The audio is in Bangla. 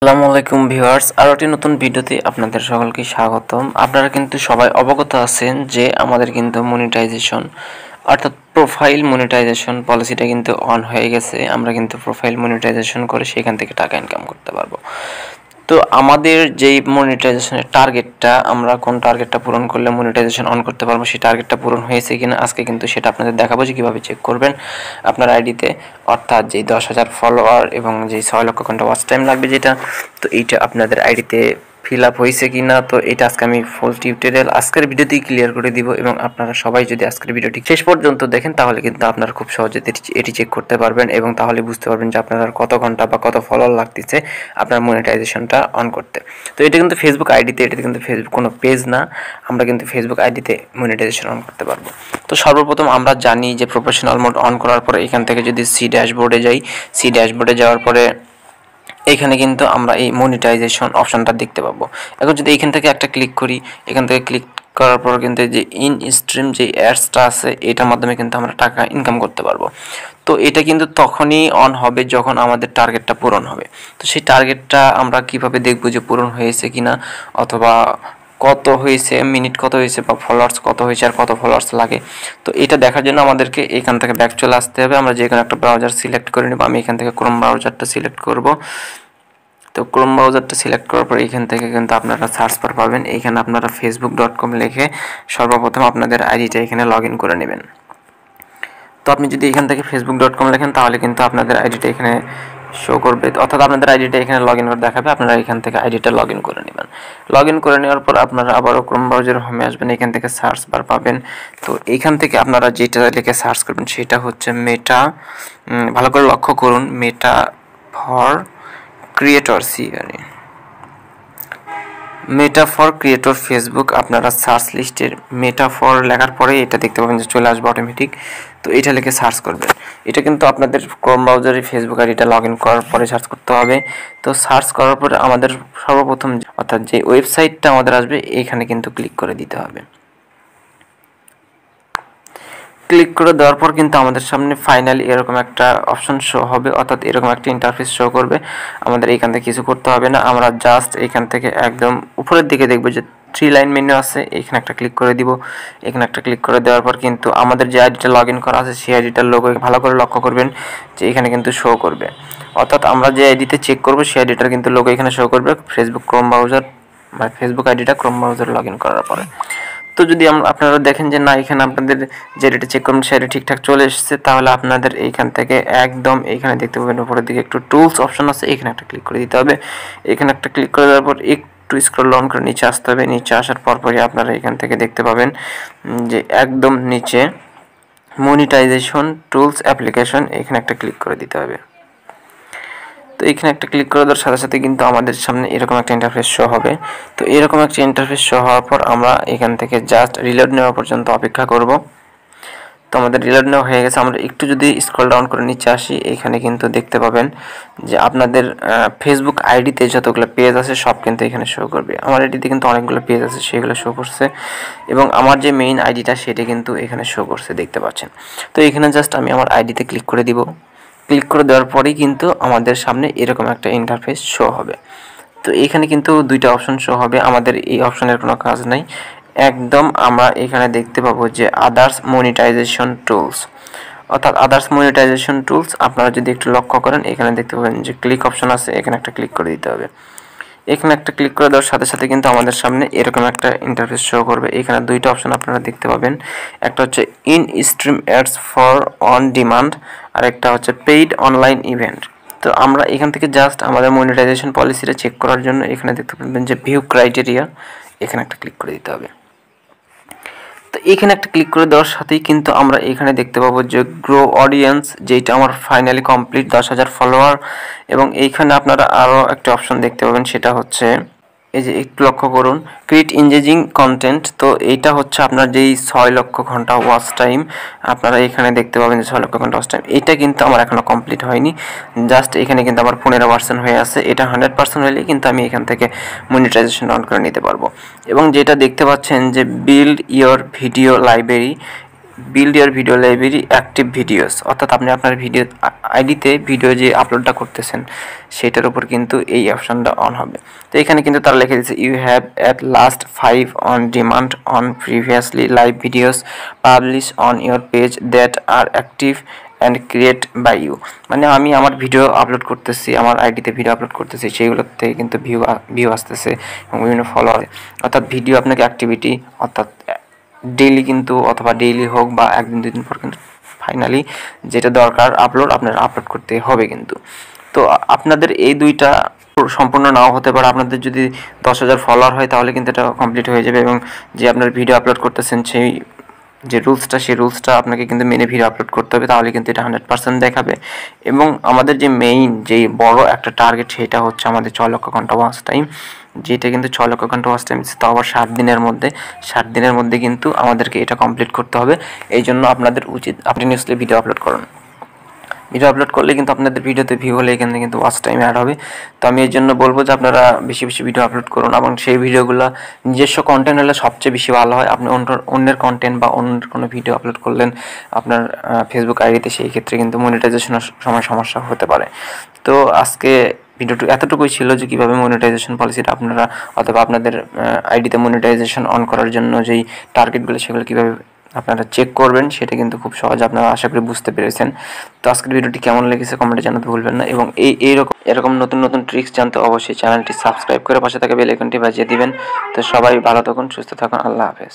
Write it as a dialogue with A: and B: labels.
A: আসসালামু আলাইকুম ভিউয়ার্স, আরও একটি নতুন ভিডিওতে আপনাদের সকলকে স্বাগতম। আপনারা কিন্তু সবাই অবগত আছেন যে আমাদের কিন্তু মনিটাইজেশন অর্থাৎ প্রোফাইল মনিটাইজেশন পলিসিটা কিন্তু অন হয়ে গেছে। আমরা কিন্তু প্রোফাইল মনিটাইজেশন করে সেখান থেকে টাকা ইনকাম করতে পারবো। তো আমাদের যেই মনিটাইজেশনের টার্গেটটা, আমরা কোন টার্গেটটা পূরণ করলে মনিটাইজেশন অন করতে পারবো, সেই টার্গেটটা পূরণ হয়েছে কিনা আজকে কিন্তু সেটা আপনাদের দেখাবো যে কীভাবে চেক করবেন আপনার আইডিতে। অর্থাৎ যেই 10,000 ফলোয়ার এবং যেই 6 লক্ষ ঘন্টা ওয়াচ টাইম লাগবে যেটা, তো এইটা আপনাদের আইডিতে ফিল আপ হয়েছে কি না, তো এটা আজকে আমি ফুল টিউটোরিয়াল আজকের ভিডিওতেই ক্লিয়ার করে দিব। এবং আপনারা সবাই যদি আজকের ভিডিওটি শেষ পর্যন্ত দেখেন তাহলে কিন্তু আপনারা খুব সহজে এটি চেক করতে পারবেন এবং তাহলে বুঝতে পারবেন যে আপনার কত ঘন্টা বা কত ফলোয়ার লাগতেছে আপনার মনিটাইজেশনটা অন করতে। তো এটা কিন্তু ফেসবুক আইডিতে, এটা কিন্তু ফেসবুক কোনো পেজ না, আমরা কিন্তু ফেসবুক আইডিতে মনিটাইজেশন অন করতে পারবো। তো সর্বপ্রথম আমরা জানি যে প্রফেশনাল মোড অন করার পরে এখান থেকে যদি সি ড্যাশবোর্ডে যাই, সি ড্যাশবোর্ডে যাওয়ার পরে এখানে কিন্তু আমরা এই মনিটাইজেশন অপশনটা দেখতে পাবো। এখন যদি এখান থেকে একটা ক্লিক করি, এখান থেকে ক্লিক করার পর কিন্তু যে ইন স্ট্রিম যে অ্যাডসটা আছে এটার মাধ্যমে কিন্তু আমরা টাকা ইনকাম করতে পারবো। তো এটা কিন্তু তখনই অন হবে যখন আমাদের টার্গেটটা পূরণ হবে। তো সেই টার্গেটটা আমরা কিভাবে দেখবো যে পূরণ হয়েছে কিনা, অথবা কত হয়েছে, মিনিট কত হয়েছে, বা ফলোয়ার্স কত হয়েছে আর কত ফলোয়ার্স লাগে। তো এটা দেখার জন্য আমাদেরকে এখান থেকে ব্যাক চলে আসতে হবে। আমরা যে কোনো একটা ব্রাউজার সিলেক্ট করে নেব। আমি এখান থেকে ক্রোম ব্রাউজারটা সিলেক্ট করব। তো ক্রোম ব্রাউজারটা সিলেক্ট করার পর এখান থেকে কিন্তু আপনারা সার্চ বার পাবেন। এখানে আপনারা facebook.com লিখে সর্বপ্রথম আপনাদের আইডিটা এখানে লগ ইন করে নেবেন। তো আপনি যদি এখান থেকে facebook.com লেখেন তাহলে কিন্তু আপনাদের আইডিটা এখানে শো করবে, অর্থাৎ আপনাদের আইডিটা এখানে লগ ইন করে দেখাবে। আপনারা এখান থেকে আইডিটা লগ ইন করে নেবেন। লগ ইন করে নেওয়ার পর আপনারা আবারও ক্রোম ব্রাউজার হোমে আসবেন, এখান থেকে সার্চ বার পাবেন। তো এইখান থেকে আপনারা যেটা লিখে সার্চ করবেন সেটা হচ্ছে মেটা, ভালো করে লক্ষ্য করুন, Meta for creator, Meta for creator Facebook. আপনারা সার্চ লিস্টের মেটা ফর লেখার পরে এটা দেখতে পাবেন যে চলে আসবে অটোমেটিক। তো এটা লিখে সার্চ করবেন। এটা কিন্তু আপনাদের ক্রোম ব্রাউজারে ফেসবুক আইডিটা লগ ইন করার পরে সার্চ করতে হবে। তো সার্চ করার পরে আমাদের সর্বপ্রথম অর্থাৎ যে ওয়েবসাইটটা আমাদের আসবে এখানে কিন্তু ক্লিক করে দিতে হবে। ক্লিক করে দেওয়ার পর কিন্তু আমাদের সামনে ফাইনালি এরকম একটা অপশন শো হবে, অর্থাৎ এরকম একটা ইন্টারফেস শো করবে। আমাদের এইখান থেকে কিছু করতে হবে না, আমরা জাস্ট এখান থেকে একদম উপরের দিকে দেখব যে 3 লাইন মেনু আছে, এখানে একটা ক্লিক করে দিব। এখানে একটা ক্লিক করে দেওয়ার পর কিন্তু আমাদের যে আইডিটা লগ ইন করা আছে সেই আইডিটার লোগো ভালো করে লক্ষ্য করবেন যে এখানে কিন্তু শো করবে। অর্থাৎ আমরা যে আইডিতে চেক করবো সেই আইডিটার কিন্তু লোগো এখানে শো করবে ফেসবুক ক্রোম ব্রাউজার বা ফেসবুক আইডিটা ক্রোম ব্রাউজারে লগ ইন করার পরে। তো যদি আপনারা দেখেন যে না, এখানে আপনাদের যে রেটে চেক করবেন সেটা ঠিকঠাক চলে এসেছে, তাহলে আপনাদের এইখান থেকে একদম এইখানে দেখতে পাবেন উপরের দিকে একটু টুলস অপশন আছে, এখানে একটা ক্লিক করে দিতে হবে। এখানে একটা ক্লিক করে দেওয়ার পর একটু স্ক্রল ডাউন করে নিচে আসতে হবে। নিচে আসার পরপরই আপনারা এখান থেকে দেখতে পাবেন যে একদম নিচে মনিটাইজেশন টুলস অ্যাপ্লিকেশন, এখানে একটা ক্লিক করে দিতে হবে। তো এখানে একটা ক্লিক করে দেওয়ার সাথে সাথে কিন্তু আমাদের সামনে এরকম একটা ইন্টারফেস শো হবে। তো এরকম একটা ইন্টারফেস শো হওয়ার পর আমরা এখান থেকে জাস্ট রিলোড নেওয়া পর্যন্ত অপেক্ষা করব। তো আমাদের রিলোড নেওয়া হয়ে গেছে। আমরা একটু যদি স্ক্রল ডাউন করে নিচে আসি, এখানে কিন্তু দেখতে পাবেন যে আপনাদের ফেসবুক আইডিতে যতগুলো পেজ আছে সব কিন্তু এখানে শো করবে। আমার আইডিতে কিন্তু অনেকগুলো পেজ আছে, সেগুলো শো করছে এবং আমার যে মেইন আইডিটা সেটা কিন্তু এখানে শো করছে, দেখতে পাচ্ছেন। তো এখানে জাস্ট আমি আমার আইডিতে ক্লিক করে দিব। ক্লিক করে দেওয়ার পরেই কিন্তু আমাদের সামনে এরকম একটা ইন্টারফেস শো হবে। তো এখানে কিন্তু দুইটা অপশন শো হবে, আমাদের এই অপশনের কোনো কাজ নাই। একদম আমরা এখানে দেখতে পাবো যে আদার্স মনিটাইজেশন টুলস, অর্থাৎ আদার্স মনিটাইজেশন টুলস। আপনারা যদি একটু লক্ষ্য করেন এখানে দেখতে পাবেন যে ক্লিক অপশন আছে, এখানে একটা ক্লিক করে দিতে হবে। এখানে একটা ক্লিক করে দেওয়ার সাথে সাথে কিন্তু আমাদের সামনে এরকম একটা ইন্টারফেস শো করবে। এখানে দুইটা অপশন আপনারা দেখতে পাবেন, একটা হচ্ছে in stream ads for on demand, আর একটা হচ্ছে পেইড অনলাইন ইভেন্ট। তো আমরা এখান থেকে জাস্ট আমাদের মনিটাইজেশন পলিসিটা চেক করার জন্য এখানে দেখতে পাবেন যে ভিউ ক্রাইটেরিয়া, এখানে একটা ক্লিক করে দিতে হবে। তো এখানে একটা ক্লিক করে দেওয়ার সাথেই কিন্তু আমরা এখানে দেখতে পাবো যে গ্রো অডিয়েন্স, যেটা আমার ফাইনালি কমপ্লিট 10,000 ফলোয়ার। এবং এইখানে আপনারা আরও একটা অপশন দেখতে পাবেন, সেটা হচ্ছে এই যে একটু লক্ষ্য করুন, ক্রিয়েট এনগেজিং কন্টেন্ট। তো এইটা হচ্ছে আপনার যেই 6 লক্ষ ঘন্টা ওয়াচ টাইম, আপনারা এখানে দেখতে পাবেন যে 6 লক্ষ ঘন্টা ওয়াচ টাইম, এটা কিন্তু আমার এখনও কমপ্লিট হয়নি। জাস্ট এখানে কিন্তু আমার 15% হয়ে আছে। এটা 100% হলেই কিন্তু আমি এখান থেকে মনিটাইজেশন অন করে নিতে পারবো। এবং যেটা দেখতে পাচ্ছেন যে build your video library, build year video library active videos, অর্থাৎ আপনি আপনার ভিডিও আইডিতে ভিডিও যে আপলোডটা করতেছেন সেটার উপর কিন্তু এই অপশানটা অন হবে। তো এখানে কিন্তু তারা লিখে দিচ্ছে you have at last 5 on demand on previously live videos publish on your page that are active and create by you. মানে আমি আমার ভিডিও আপলোড করতেছি, আমার আইডিতে ভিডিও আপলোড করতেছি, সেইগুলোর থেকে কিন্তু ভিউ আসতেছে এবং বিভিন্ন ফলোয়ার, অর্থাৎ ভিডিও আপনাকে অ্যাক্টিভিটি, অর্থাৎ ডেইলি কিন্তু, অথবা ডেইলি হোক বা একদিন দুদিন পর কিন্তু ফাইনালি যেটা দরকার আপলোড আপনারা আপলোড করতে হবে কিন্তু। তো আপনাদের এই দুইটা সম্পূর্ণ নাও হতে পারে। আপনাদের যদি 10,000 ফলোয়ার হয় তাহলে কিন্তু এটা কমপ্লিট হয়ে যাবে, এবং যে আপনার ভিডিও আপলোড করতেছেন সেই যে সেই রুলসটা আপনাকে কিন্তু মেনে ভিডিও আপলোড করতে হবে, তাহলে কিন্তু এটা 100% দেখাবে। এবং আমাদের যে মেইন যেই বড় একটা টার্গেট সেটা হচ্ছে আমাদের 6 লক্ষ ঘন্টা ওয়াচ টাইম, যেটা কিন্তু 6 লক্ষ ঘন্টা ওয়াচ টাইম, তাও আবার 7 দিনের মধ্যে। 7 দিনের মধ্যে কিন্তু আমাদেরকে এটা কমপ্লিট করতে হবে। এই জন্য আপনাদের উচিত আপনি নিউজলি ভিডিও আপলোড করুন। ভিডিও আপলোড করলে কিন্তু আপনাদের ভিডিওতে ভিউ হলে এখানে কিন্তু ওয়াচ টাইম অ্যাড হবে। তো আমি এর জন্য বলবো যে আপনারা বেশি বেশি ভিডিও আপলোড করুন, এবং সেই ভিডিওগুলো নিজস্ব কন্টেন্ট হলে সবচেয়ে বেশি ভালো হয়। আপনি অন্যের কন্টেন্ট বা অন্যের কোনো ভিডিও আপলোড করলেন আপনার ফেসবুক আইডিতে, সেই ক্ষেত্রে কিন্তু মনিটাইজেশনের সময় সমস্যা হতে পারে। তো আজকে ভিডিওটি এতটুকুই ছিল যে কীভাবে মনিটাইজেশন পলিসিটা আপনারা, অথবা আপনাদের আইডিতে মনিটাইজেশন অন করার জন্য যেই টার্গেটগুলো সেগুলো কীভাবে আপনারা চেক করবেন সেটা কিন্তু খুব সহজ, আপনারা আশা করি বুঝতে পেরেছেন। তো আজকের ভিডিওটি কেমন লেগেছে কমেন্টে জানাতে ভুলবেন না, এবং এরকম নতুন নতুন ট্রিক্স জানতে অবশ্যই চ্যানেলটি সাবস্ক্রাইব করে পাশে থাকা বেল আইকনটি বাজিয়ে দিবেন। তো সবাই ভালো থাকুন, সুস্থ থাকুন, আল্লাহ হাফেজ।